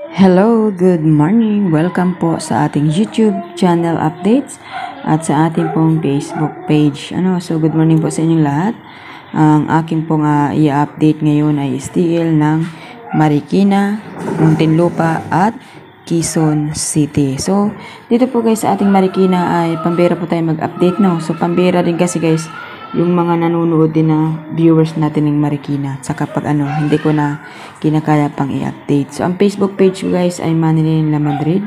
Hello, good morning. Welcome po sa ating YouTube channel updates at sa ating pong Facebook page. So good morning po sa inyong lahat. Ang aking pong i-update ngayon ay STL ng Marikina, Muntinlupa at Quezon City. So dito po guys sa ating Marikina ay pambira po tayo mag-update, no. So pambira din kasi guys yung mga nanonood din na viewers natin ng Marikina. Saka pag hindi ko na kinakaya pang i-update. So, ang Facebook page ko guys ay Manila Madrid.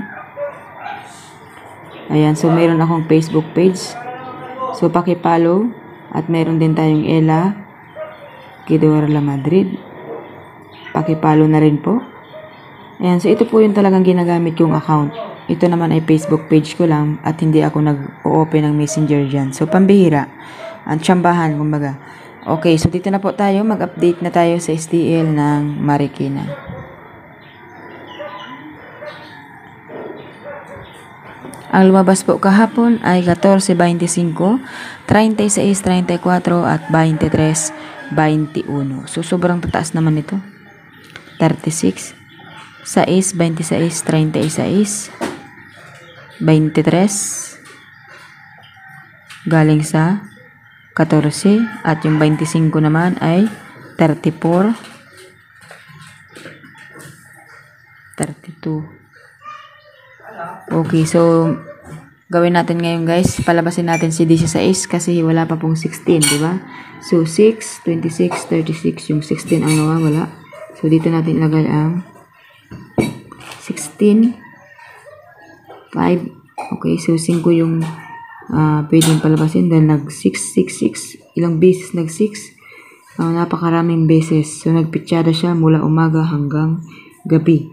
Ayan. So, meron akong Facebook page. So, paki-follow. At meron din tayong Ella Kidora La Madrid. Paki-follow na rin po. Ayan. So, ito po yung talagang ginagamit kong account. Ito naman ay Facebook page ko lang at hindi ako nag-open ng messenger dyan. So, pambihira. Ang tsambahan, kumbaga. Okay, so dito na po tayo. Mag-update na tayo sa STL ng Marikina. Ang lumabas po kahapon ay 14.25, 36.34 at 23.21. So, sobrang tataas naman ito. 36, 6, 26, 36, 23, galing sa 14 at yung 25 naman ay 34, 32. Okay, so gawin natin ngayon guys, palabasin natin si 16 kasi wala pa pong 16, di ba? So 6, 26, 36, yung 16 ang nawawala. So dito natin ilagay ang 16, 5. Okay, so 5 yung pwedeng palabasin dahil nag 6, 6, 6. Ilang beses nag 6? Napakaraming beses. So, nagpitsada siya mula umaga hanggang gabi.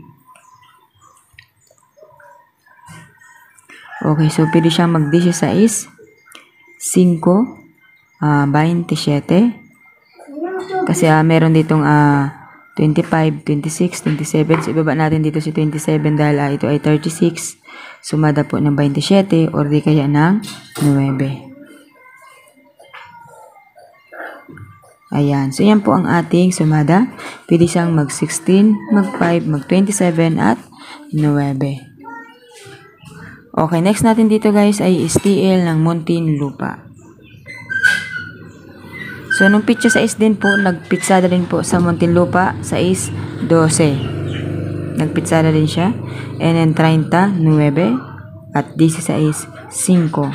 Okay, so pwede siyang mag 16, 5, 27. Kasi meron ditong 25, 26, 27. So, ibaba natin dito si 27 dahil ito ay 36. Sumada po ng 27 or di kaya ng 9. Ayan. So, yan po ang ating sumada. Pwede siyang mag 16, mag 5, mag 27 at 9. Okay, next natin dito guys ay STL ng Muntinlupa. So, nung pitsa sa din po, nagpitsada din po sa Muntinlupa sa 12. Nagpitsada din siya. And then 30, 9 at 16, 5.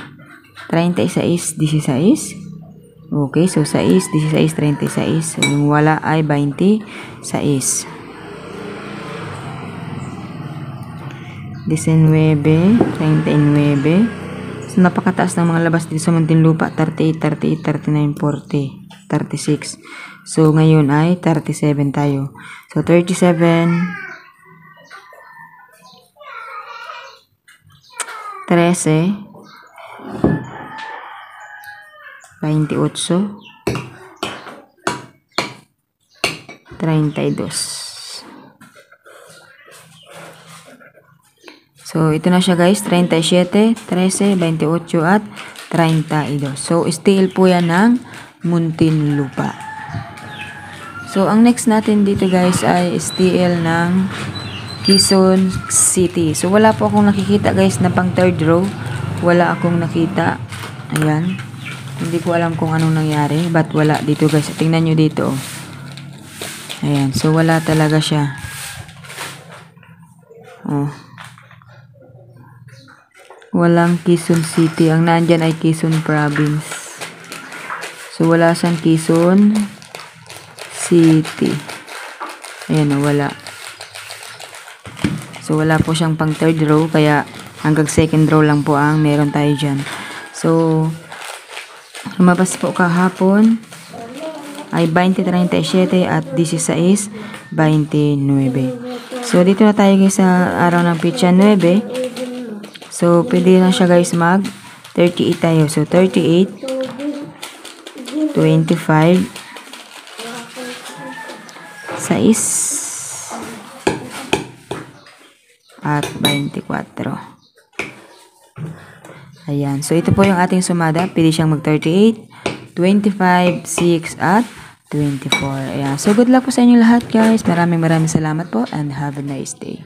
36, 16. Okay, so 6, 16, 36. So, yung wala ay 26. 19, 39. So, napakataas ng mga labas dito sa Muntinlupa. 38, 38, 39, 40, 36. So, ngayon ay 37 tayo. So, 37, 13, 28, 32. So, ito na siya guys. 37, 13, 28 at 32. So, STL po yan ng Muntinlupa. So, ang next natin dito guys ay STL ng Quezon City. So, wala po akong nakikita guys na pang third row. Wala akong nakita. Ayan. Hindi ko alam kung anong nangyari. But wala dito guys. Tingnan nyo dito. Ayan. So, wala talaga siya. Oh. Walang Quezon City. Ang nandyan ay Quezon Province. So, wala siyang Quezon City. Ayan o. Wala. So, wala po siyang pang third row. Kaya, hanggang second row lang po ang meron tayo dyan. So, lumabas po kahapon ay 20.37 at 16.29. So, dito na tayo guys sa araw ng pitsa 9. So, pwede na siya guys mag 38 tayo. So, 38, 25, 6, at 24. Ayan. So, ito po yung ating sumada. Pwede siyang mag 38, 25, 6, at 24. Ayan. So, good luck po sa inyo lahat, guys. Maraming salamat po and have a nice day.